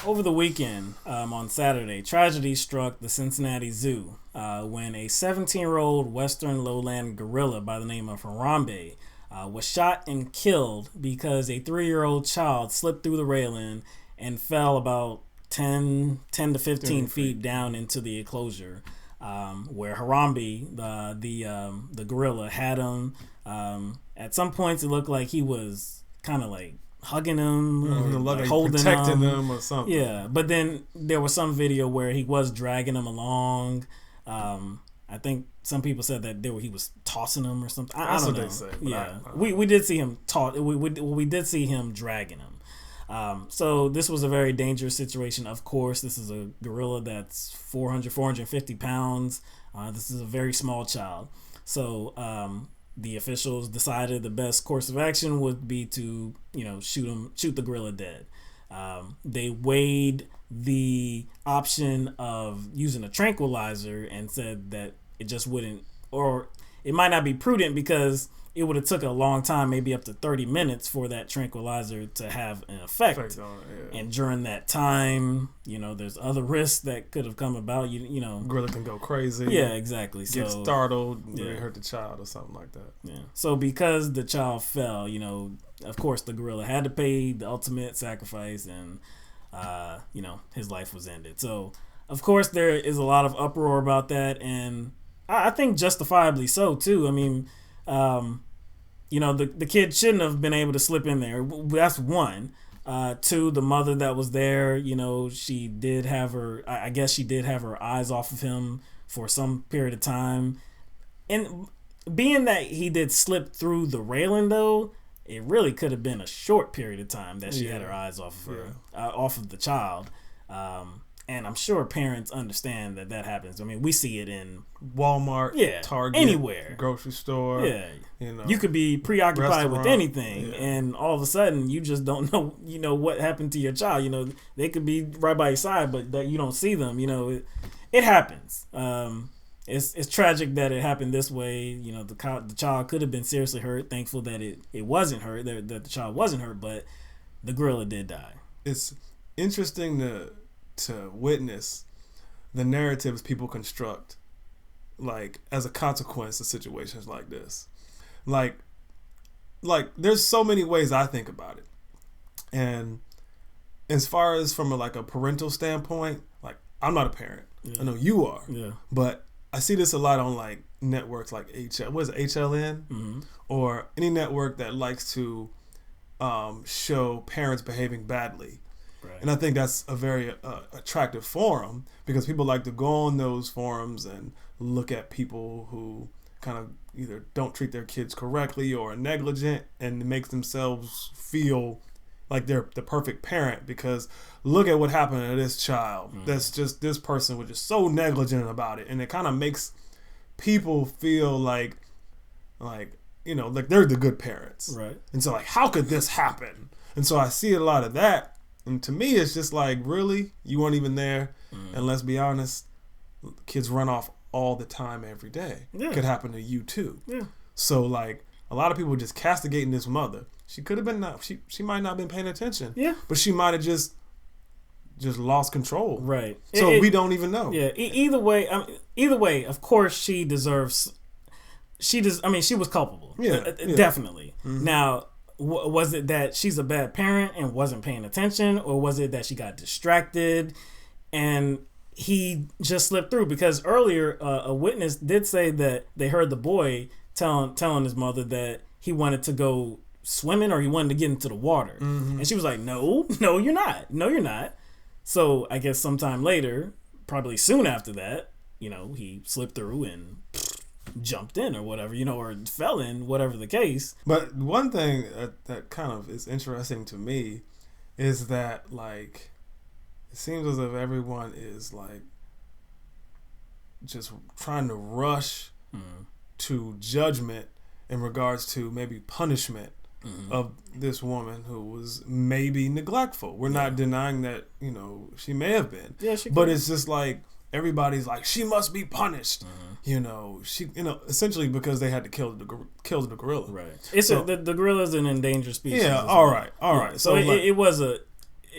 Over the weekend, on Saturday, tragedy struck the Cincinnati Zoo when a 17-year-old western lowland gorilla by the name of Harambe was shot and killed because a 3-year-old child slipped through the railing and fell about 10 to 15 feet down into the enclosure, where Harambe, the gorilla, had him. At some points, it looked like he was kind of like hugging him or like holding protecting him or something. Yeah, but then there was some video where he was dragging him along. I think some people said that he was tossing him or something. I don't know. They say. Yeah, we did see him we did see him dragging him. So this was a very dangerous situation. Of course, this is a gorilla that's 450 pounds. This is a very small child. So the officials decided the best course of action would be to, shoot the gorilla dead. They weighed the option of using a tranquilizer and said that it just wouldn't, or it might not be prudent because it would have took a long time, maybe up to 30 minutes for that tranquilizer to have an effect. And during that time, there's other risks that could have come about. Gorilla can go crazy. Yeah, exactly. Get startled, hurt the child or something like that. Yeah. So because the child fell, of course the gorilla had to pay the ultimate sacrifice, and his life was ended. So of course there is a lot of uproar about that, and I think justifiably so too. I mean, the kid shouldn't have been able to slip in there. That's one. Two, the mother that was there, she did have her, I guess she did have her eyes off of him for some period of time. And being that he did slip through the railing though, it really could have been a short period of time that she had her eyes off of her, off of the child. And I'm sure parents understand that happens. I mean, we see it in Walmart, Target, anywhere, grocery store. Yeah, you could be preoccupied with anything, and all of a sudden you just don't know. What happened to your child. They could be right by your side, but that you don't see them. It happens. It's tragic that it happened this way. The child could have been seriously hurt. Thankful that it wasn't hurt. That the child wasn't hurt, but the gorilla did die. It's interesting to witness the narratives people construct, like as a consequence of situations like this. Like there's so many ways I think about it, and as far as from a parental standpoint, like I'm not a parent. I know you are, but I see this a lot on like networks like HLN or any network that likes to show parents behaving badly. Right. And I think that's a very attractive forum because people like to go on those forums and look at people who kind of either don't treat their kids correctly or are negligent, and it makes themselves feel like they're the perfect parent because look at what happened to this child. That's just, this person was just so negligent about it. And it kind of makes people feel like they're the good parents. Right. And so how could this happen? And so I see a lot of that. And to me, it's just like, really? You weren't even there? And let's be honest, kids run off all the time, every day. Yeah. Could happen to you too. Yeah. So a lot of people just castigating this mother. She could have been she might not have been paying attention. Yeah. But she might have just lost control. Right. So we don't even know. Yeah. Either way, of course she deserves. She was culpable. Yeah. Definitely. Mm-hmm. Now, was it that she's a bad parent and wasn't paying attention, or was it that she got distracted and he just slipped through? Because earlier a witness did say that they heard the boy telling his mother that he wanted to go swimming or he wanted to get into the water. And she was like, no, you're not. So I guess sometime later, probably soon after that, he slipped through and jumped in or whatever, or fell in, whatever the case. But one thing that kind of is interesting to me is that it seems as if everyone is just trying to rush to judgment in regards to maybe punishment of this woman who was maybe neglectful. We're not denying that, she may have been. Yeah, but it's just everybody's like, she must be punished. She, essentially because they had to kill the gorilla. Right. The gorilla is an endangered species. Yeah. All right. So it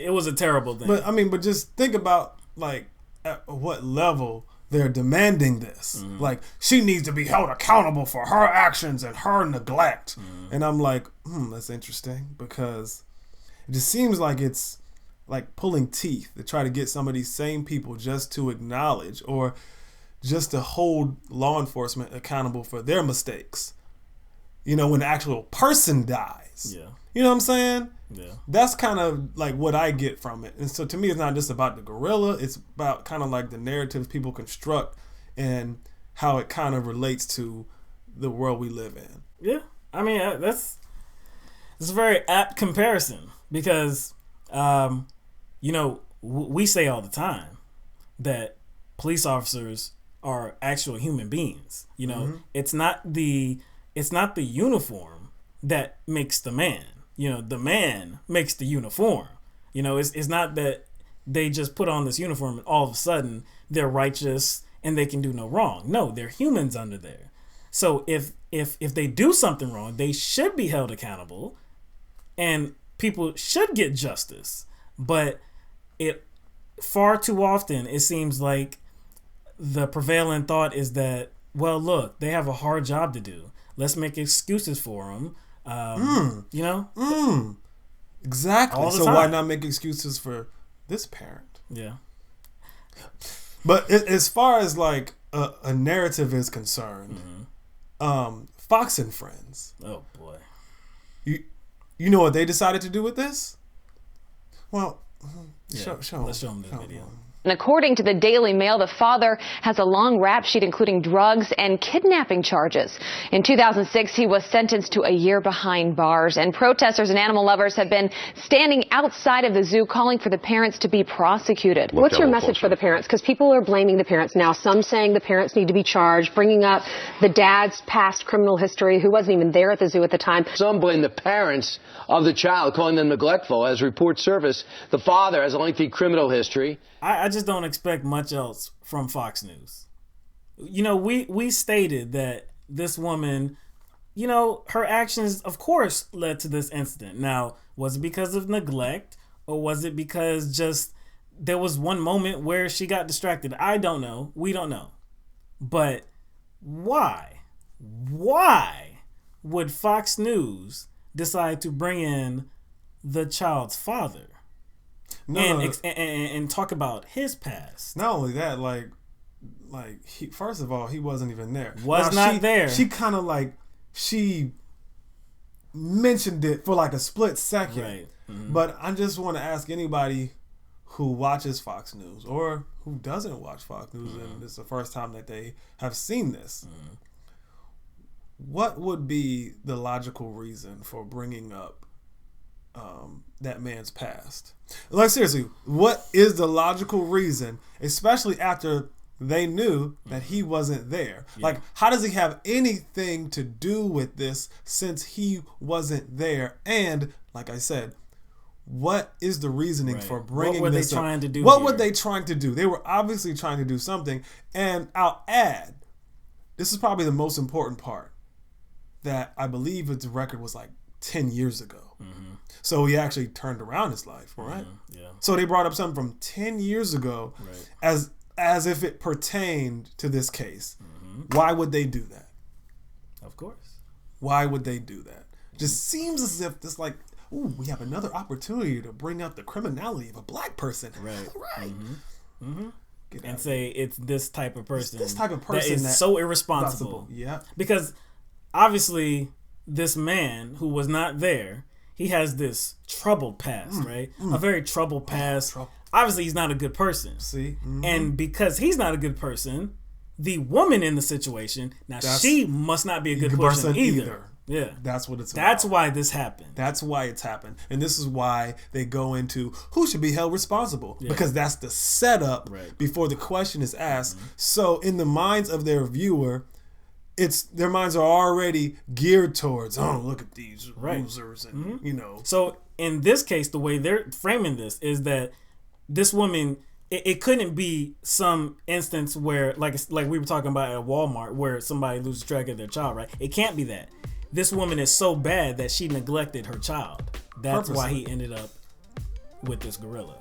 it was a terrible thing. But I mean, but just think about like at what level they're demanding this. Like, she needs to be held accountable for her actions and her neglect. And I'm like, that's interesting, because it just seems like it's like pulling teeth to try to get some of these same people just to acknowledge or just to hold law enforcement accountable for their mistakes. You know, when the actual person dies. Yeah. You know what I'm saying? Yeah. That's kind of like what I get from it. And so to me, it's not just about the gorilla. It's about kind of like the narratives people construct and how it kind of relates to the world we live in. Yeah. I mean, that's a very apt comparison, because, you know, we say all the time that police officers are actual human beings. You know, it's not the uniform that makes the man. You know, the man makes the uniform. You know, it's not that they just put on this uniform and all of a sudden they're righteous and they can do no wrong. No, they're humans under there. So if they do something wrong, they should be held accountable and people should get justice. But it far too often, it seems like the prevailing thought is that, well, look, they have a hard job to do. Let's make excuses for them. You know? Exactly. So why not make excuses for this parent? Yeah. But as far as like a narrative is concerned, Fox and Friends. Oh boy. You know what they decided to do with this? Well, let's show them the video. And according to the Daily Mail, the father has a long rap sheet including drugs and kidnapping charges. In 2006, he was sentenced to a year behind bars, and protesters and animal lovers have been standing outside of the zoo calling for the parents to be prosecuted. What's your message for the parents? Because people are blaming the parents now, some saying the parents need to be charged, bringing up the dad's past criminal history, who wasn't even there at the zoo at the time. Some blame the parents of the child, calling them neglectful. As reports surface, the father has a lengthy criminal history. I just don't expect much else from Fox News. You know, we stated that this woman, you know, her actions, of course, led to this incident. Now, was it because of neglect, or was it because just there was one moment where she got distracted? I don't know. We don't know. But why? Why would Fox News decide to bring in the child's father? And talk about his past. Not only that, like first of all, he wasn't even there. There. She kind of like she mentioned it for like a split second. Right. But I just want to ask anybody who watches Fox News or who doesn't watch Fox News, and it's the first time that they have seen this. What would be the logical reason for bringing up that man's past? Like, seriously, what is the logical reason, especially after they knew that he wasn't there? Yeah. Like, how does he have anything to do with this since he wasn't there? And like I said, what is the reasoning for bringing this up? What were they trying to do? What were they trying to do? They were obviously trying to do something. And I'll add, this is probably the most important part, that I believe the record was like 10 years ago. So he actually turned around his life, right? Yeah. So they brought up something from 10 years ago, as if it pertained to this case. Why would they do that? Of course. Why would they do that? Just seems as if it's like, ooh, we have another opportunity to bring up the criminality of a black person. Right. And say it's this type of person. It's this type of person that is so irresponsible. Yeah. Because obviously this man who was not there, he has this troubled past, right? A very troubled past. Obviously, he's not a good person. See? And because he's not a good person, the woman in the situation, she must not be a good person either. Yeah. That's what it's about. That's why this happened. That's why it's happened. And this is why they go into who should be held responsible. Yeah. Because that's the setup before the question is asked. So in the minds of their viewer, their minds are already geared towards, oh, look at these losers, and you know. So in this case, the way they're framing this is that this woman, it couldn't be some instance where, like we were talking about at Walmart, where somebody loses track of their child, right? It can't be that. This woman is so bad that she neglected her child. That's why he ended up with this gorilla.